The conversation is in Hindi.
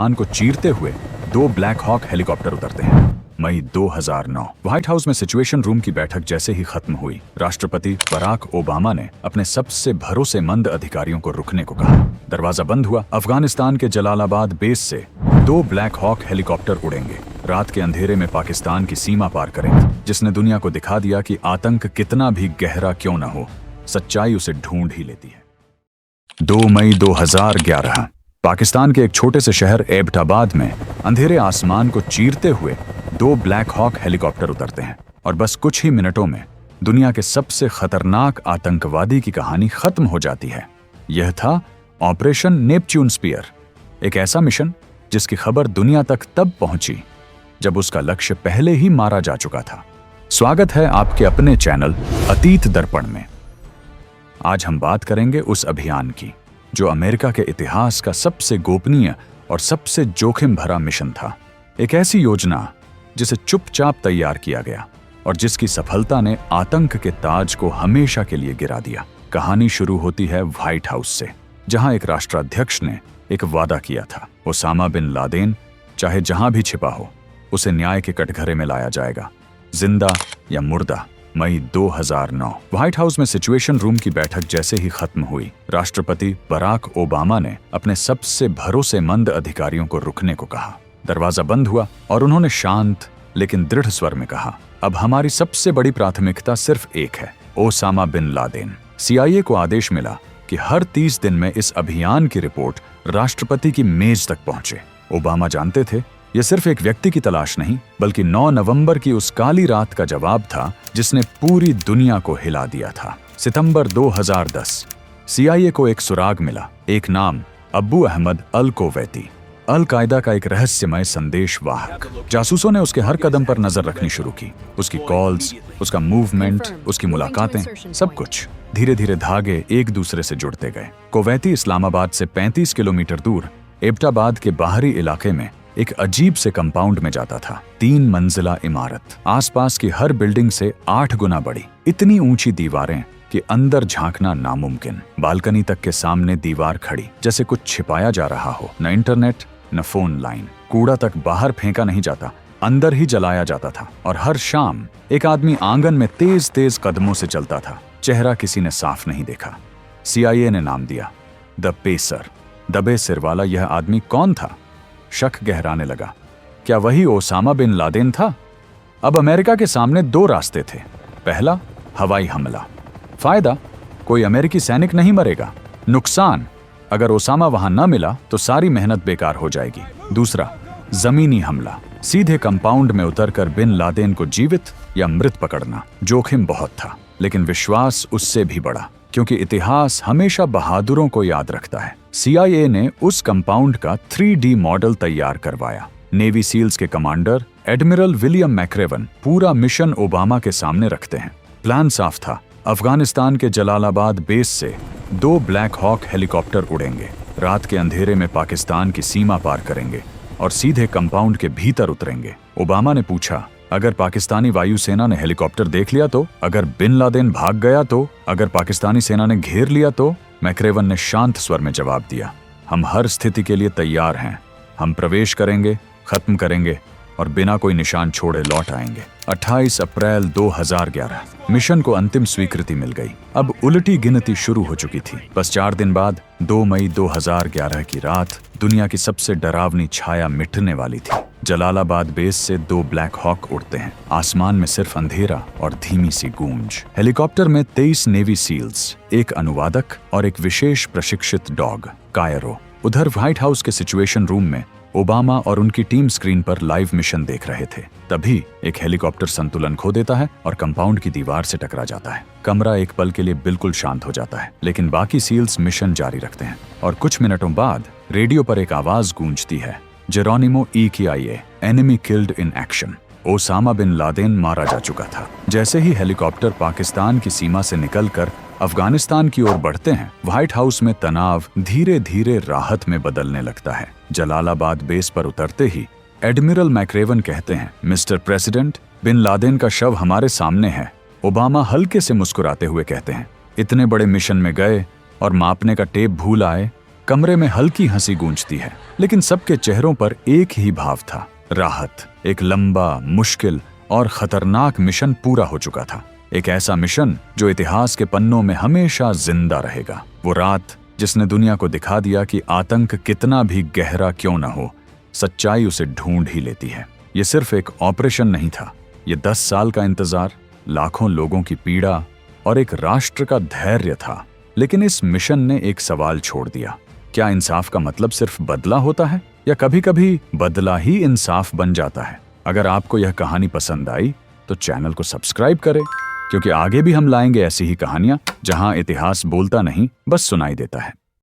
आसमान को चीरते हुए 2 ब्लैक हॉक हेलीकॉप्टर उतरते हैं। मई 2009 व्हाइट हाउस में सिचुएशन रूम की बैठक जैसे ही खत्म हुई, राष्ट्रपति बराक ओबामा ने अपने सबसे भरोसेमंद अधिकारियों को रुकने को कहा। दरवाजा बंद हुआ। अफगानिस्तान के जलालाबाद बेस से 2 ब्लैक हॉक हेलीकॉप्टर उड़ेंगे, रात के अंधेरे में पाकिस्तान की सीमा पार करेंगे, जिसने दुनिया को दिखा दिया कि आतंक कितना भी गहरा क्यों न हो, सच्चाई उसे ढूंढ ही लेती है। 2 मई 2011 पाकिस्तान के एक छोटे से शहर एबटाबाद में अंधेरे आसमान को चीरते हुए 2 ब्लैक हॉक हेलीकॉप्टर उतरते हैं और बस कुछ ही मिनटों में दुनिया के सबसे खतरनाक आतंकवादी की कहानी खत्म हो जाती है। यह था ऑपरेशन नेपच्यून स्पीयर, एक ऐसा मिशन जिसकी खबर दुनिया तक तब पहुंची जब उसका लक्ष्य पहले ही मारा जा चुका था। स्वागत है आपके अपने चैनल अतीत दर्पण में। आज हम बात करेंगे उस अभियान की जो अमेरिका के इतिहास का सबसे गोपनीय और सबसे जोखिम भरा मिशन था। एक ऐसी योजना जिसे चुपचाप तैयार किया गया और जिसकी सफलता ने आतंक के ताज को हमेशा के लिए गिरा दिया। कहानी शुरू होती है व्हाइट हाउस से, जहां एक राष्ट्राध्यक्ष ने एक वादा किया था, ओसामा बिन लादेन चाहे जहां भी छिपा हो उसे न्याय के कटघरे में लाया जाएगा, जिंदा या मुर्दा। मई 2009 व्हाइट हाउस में सिचुएशन रूम की बैठक जैसे ही खत्म हुई, राष्ट्रपति बराक ओबामा ने अपने सबसे भरोसेमंद अधिकारियों को रुकने को कहा। दरवाजा बंद हुआ और उन्होंने शांत लेकिन दृढ़ स्वर में कहा, अब हमारी सबसे बड़ी प्राथमिकता सिर्फ एक है, ओसामा बिन लादेन। CIA को आदेश मिला कि हर 30 दिन में इस अभियान की रिपोर्ट राष्ट्रपति की मेज तक पहुंचे। ओबामा जानते थे यह सिर्फ एक व्यक्ति की तलाश नहीं, बल्कि 9 नवंबर की उस काली रात का जवाब था जिसने पूरी दुनिया को हिला दिया था। सितंबर 2010 CIA को एक सुराग मिला, एक नाम, अब्बू अहमद अल कोवैती, अल कायदा का एक रहस्यमय संदेशवाहक। जासूसों ने उसके हर कदम पर नजर रखनी शुरू की, उसकी कॉल्स, उसका मूवमेंट, उसकी मुलाकातें, सब कुछ। धीरे धीरे धागे एक दूसरे से जुड़ते गए। कोवैती इस्लामाबाद से 35 किलोमीटर दूर एबटाबाद के बाहरी इलाके में एक अजीब से कंपाउंड में जाता था। 3 मंजिला इमारत, आसपास की हर बिल्डिंग से 8 गुना बड़ी, इतनी ऊंची दीवारें कि अंदर झांकना नामुमकिन। बालकनी तक के सामने दीवार खड़ी, जैसे कुछ छिपाया जा रहा हो। न इंटरनेट, न फोन लाइन, कूड़ा तक बाहर फेंका नहीं जाता, अंदर ही जलाया जाता था। और हर शाम एक आदमी आंगन में तेज तेज कदमों से चलता था। चेहरा किसी ने साफ नहीं देखा। CIA ने नाम दिया द पेसर, दबे सिर वाला। यह आदमी कौन था? शक गहराने लगा। क्या वही ओसामा बिन लादेन था? अब अमेरिका के सामने 2 रास्ते थे। पहला, हवाई हमला। फायदा, कोई अमेरिकी सैनिक नहीं मरेगा। नुकसान, अगर ओसामा वहां न मिला तो सारी मेहनत बेकार हो जाएगी। दूसरा, जमीनी हमला, सीधे कंपाउंड में उतरकर बिन लादेन को जीवित या मृत पकड़ना। जोखिम बहुत था, लेकिन विश्वास उससे भी बड़ा, क्योंकि इतिहास हमेशा बहादुरों को याद रखता है। CIA ने उस कंपाउंड का 3D मॉडल तैयार करवाया। नेवी सील्स के कमांडर एडमिरल विलियम मैक्रेवन पूरा मिशन ओबामा के सामने रखते हैं। प्लान साफ था, अफगानिस्तान के जलालाबाद बेस से 2 ब्लैक हॉक हेलीकॉप्टर उड़ेंगे, रात के अंधेरे में पाकिस्तान की सीमा पार करेंगे और सीधे कंपाउंड के भीतर उतरेंगे। ओबामा ने पूछा, अगर पाकिस्तानी वायुसेना ने हेलीकॉप्टर देख लिया तो? अगर बिन लादेन भाग गया तो? अगर पाकिस्तानी सेना ने घेर लिया तो? मैक्रेवन ने शांत स्वर में जवाब दिया, हम हर स्थिति के लिए तैयार हैं। हम प्रवेश करेंगे, खत्म करेंगे और बिना कोई निशान छोड़े लौट आएंगे। 28 अप्रैल 2011 मिशन को अंतिम स्वीकृति मिल गई। अब उलटी गिनती शुरू हो चुकी थी। बस 4 दिन बाद 2 मई 2011 की रात दुनिया की सबसे डरावनी छाया मिटने वाली थी। जलालाबाद बेस से 2 ब्लैक हॉक उड़ते हैं। आसमान में सिर्फ अंधेरा और धीमी सी गूंज। हेलीकॉप्टर में 23 नेवी सील्स, एक अनुवादक और एक विशेष प्रशिक्षित डॉग, कायरो। उधर व्हाइट हाउस के सिचुएशन रूम में ओबामा और उनकी टीम स्क्रीन पर लाइव मिशन देख रहे थे। तभी एक हेलीकॉप्टर संतुलन खो देता है और कंपाउंड की दीवार से टकरा जाता है। कमरा एक पल के लिए बिल्कुल शांत हो जाता है, लेकिन बाकी सील्स मिशन जारी रखते हैं। और कुछ मिनटों बाद रेडियो पर एक आवाज गूंजती है, Geronimo EKIA, enemy killed in action. Osama bin Laden मारा जा चुका था। जैसे ही हेलीकॉप्टर पाकिस्तान की सीमा से निकलकर अफगानिस्तान की ओर बढ़ते हैं, व्हाइट हाउस में तनाव धीरे धीरे राहत में बदलने लगता है। जलालाबाद बेस पर उतरते ही एडमिरल मैक्रेवन कहते हैं, मिस्टर प्रेसिडेंट, बिन लादेन का शव हमारे सामने है। ओबामा हल्के से मुस्कुराते हुए कहते हैं, इतने बड़े मिशन में गए और मापने का टेप भूल आए, कमरे में हल्की हंसी गूंजती है, लेकिन सबके चेहरों पर एक ही भाव था, राहत। एक लंबा, मुश्किल और खतरनाक मिशन पूरा हो चुका था। एक ऐसा मिशन जो इतिहास के पन्नों में हमेशा जिंदा रहेगा। वो रात जिसने दुनिया को दिखा दिया कि आतंक कितना भी गहरा क्यों न हो, सच्चाई उसे ढूंढ ही लेती है। ये सिर्फ एक ऑपरेशन नहीं था, ये 10 साल का इंतजार, लाखों लोगों की पीड़ा और एक राष्ट्र का धैर्य था। लेकिन इस मिशन ने एक सवाल छोड़ दिया, क्या इंसाफ का मतलब सिर्फ बदला होता है, या कभी कभी बदला ही इंसाफ बन जाता है? अगर आपको यह कहानी पसंद आई तो चैनल को सब्सक्राइब करें, क्योंकि आगे भी हम लाएंगे ऐसी ही कहानियां जहां इतिहास बोलता नहीं, बस सुनाई देता है।